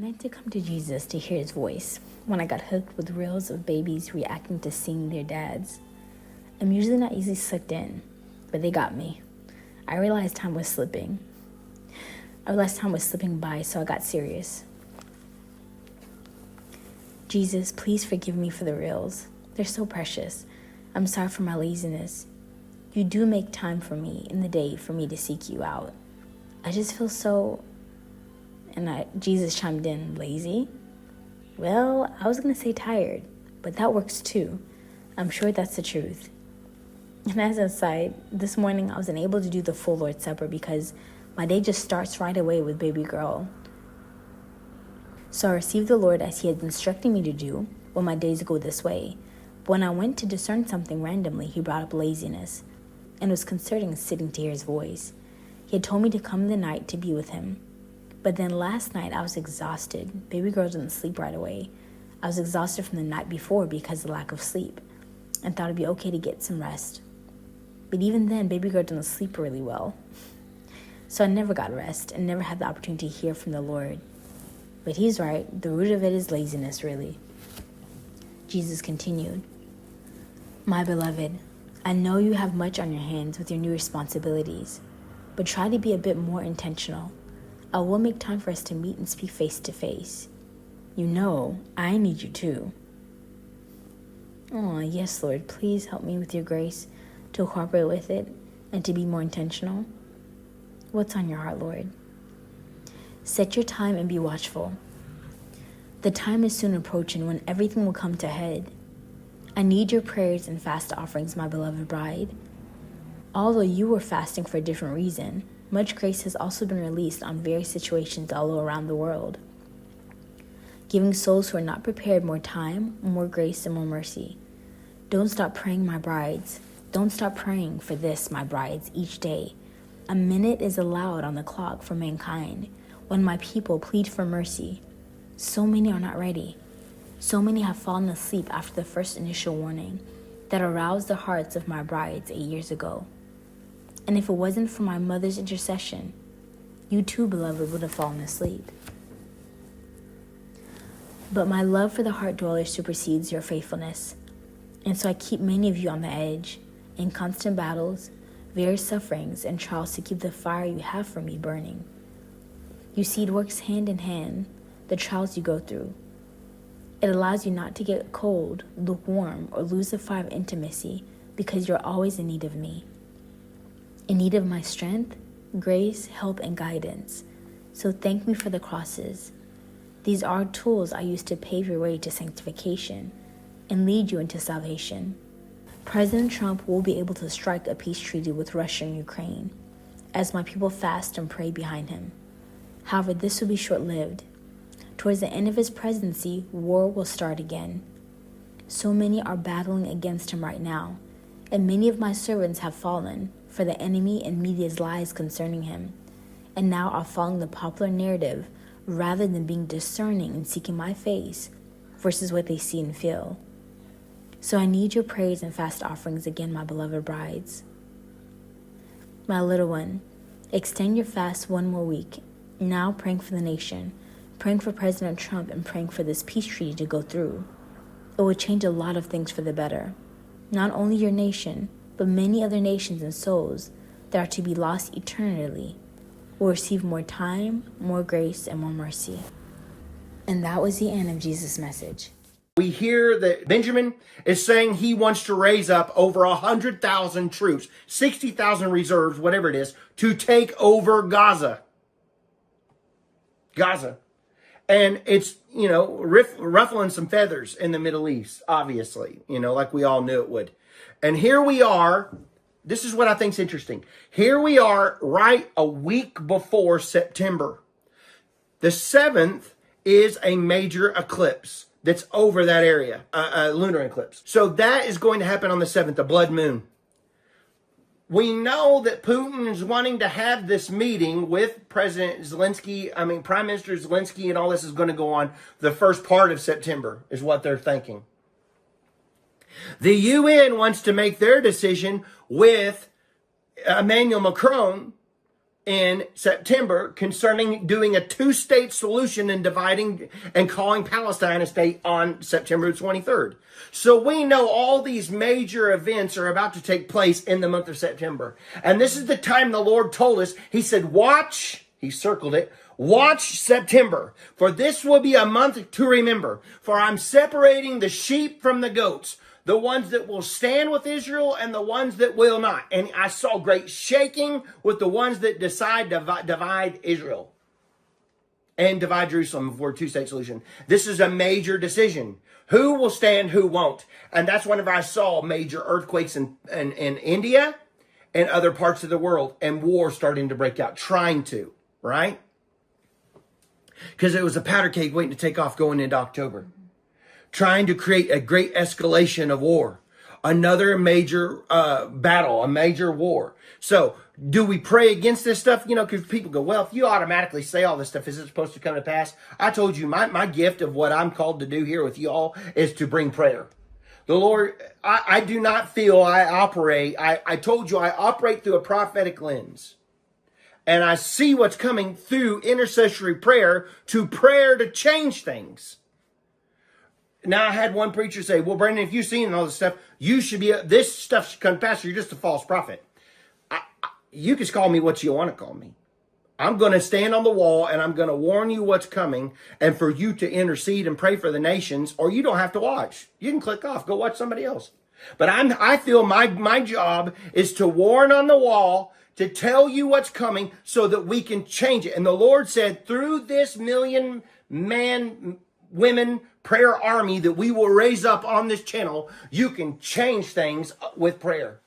meant to come to Jesus to hear his voice when I got hooked with reels of babies reacting to seeing their dads. I'm usually not easily sucked in, but they got me. I realized time was slipping by, so I got serious. Jesus, please forgive me for the reels. They're so precious. I'm sorry for my laziness. You do make time for me in the day for me to seek you out. I just feel so... Jesus chimed in, lazy? Well, I was going to say tired, but that works too. I'm sure that's the truth. And as an aside, this morning I was unable to do the full Lord's Supper because my day just starts right away with baby girl. So I received the Lord as he had instructed me to do when my days go this way. But when I went to discern something randomly, he brought up laziness and was considering sitting to hear his voice. He had told me to come the night to be with him. But then last night I was exhausted. Baby girl didn't sleep right away. I was exhausted from the night before because of the lack of sleep and thought it'd be okay to get some rest. But even then, baby girl didn't sleep really well. So I never got rest and never had the opportunity to hear from the Lord. But he's right. The root of it is laziness, really. Jesus continued, "My beloved, I know you have much on your hands with your new responsibilities, but try to be a bit more intentional. I will make time for us to meet and speak face to face. You know, I need you too." Oh, yes, Lord, please help me with your grace to cooperate with it and to be more intentional. What's on your heart, Lord? Set your time and be watchful. The time is soon approaching when everything will come to head. I need your prayers and fast offerings, my beloved bride. Although you were fasting for a different reason, much grace has also been released on various situations all around the world, giving souls who are not prepared more time, more grace, and more mercy. Don't stop praying, my brides. Don't stop praying for this, my brides, each day. A minute is allowed on the clock for mankind when my people plead for mercy. So many are not ready. So many have fallen asleep after the first initial warning that aroused the hearts of my brides 8 years ago. And if it wasn't for my mother's intercession, you too, beloved, would have fallen asleep. But my love for the heart dweller supersedes your faithfulness. And so I keep many of you on the edge, in constant battles, various sufferings, and trials to keep the fire you have for me burning. You see, it works hand in hand, the trials you go through. It allows you not to get cold, lukewarm, or lose the fire of intimacy because you're always in need of me. In need of my strength, grace, help, and guidance. So thank me for the crosses. These are tools I use to pave your way to sanctification and lead you into salvation. President Trump will be able to strike a peace treaty with Russia and Ukraine as my people fast and pray behind him. However, this will be short-lived. Towards the end of his presidency, war will start again. So many are battling against him right now, and many of my servants have fallen for the enemy and media's lies concerning him, and now are following the popular narrative rather than being discerning and seeking my face versus what they see and feel. So I need your prayers and fast offerings again, my beloved brides. My little one, extend your fast one more week, now praying for the nation, praying for President Trump, and praying for this peace treaty to go through. It will change a lot of things for the better. Not only your nation, but many other nations and souls that are to be lost eternally will receive more time, more grace, and more mercy. And that was the end of Jesus' message. We hear that Benjamin is saying he wants to raise up over 100,000 troops, 60,000 reserves, whatever it is, to take over Gaza. And it's, ruffling some feathers in the Middle East, obviously, like we all knew it would. And here we are. This is what I think is interesting. Here we are right a week before September. The 7th is a major eclipse that's over that area, a lunar eclipse. So that is going to happen on the 7th, a blood moon. We know that Putin is wanting to have this meeting with Prime Minister Zelensky, and all this is going to go on the first part of September, is what they're thinking. The UN wants to make their decision with Emmanuel Macron in September concerning doing a 2-state solution and dividing and calling Palestine a state on September 23rd. So we know all these major events are about to take place in the month of September. And this is the time the Lord told us, he said, watch, he circled it, watch September, for this will be a month to remember. For I'm separating the sheep from the goats, the ones that will stand with Israel and the ones that will not. And I saw great shaking with the ones that decide to divide Israel and divide Jerusalem for a 2-state solution. This is a major decision. Who will stand, who won't? And that's whenever I saw major earthquakes in India and other parts of the world, and war starting to break out, trying to, right? Because it was a powder keg waiting to take off going into October. Trying to create a great escalation of war. Another major battle, a major war. So, do we pray against this stuff? You know, because people go, well, if you automatically say all this stuff, is it supposed to come to pass? I told you, my gift of what I'm called to do here with you all is to bring prayer. The Lord, I do not feel I operate, I told you I operate through a prophetic lens. And I see what's coming through intercessory prayer to change things. Now I had one preacher say, well, Brandon, if you've seen all this stuff, this stuff should come to pass. You're just a false prophet. You can call me what you want to call me. I'm going to stand on the wall and I'm going to warn you what's coming and for you to intercede and pray for the nations, or you don't have to watch. You can click off, go watch somebody else. But I feel my job is to warn on the wall, to tell you what's coming so that we can change it. And the Lord said, through this 1,000,000 man, women, prayer army that we will raise up on this channel, you can change things with prayer.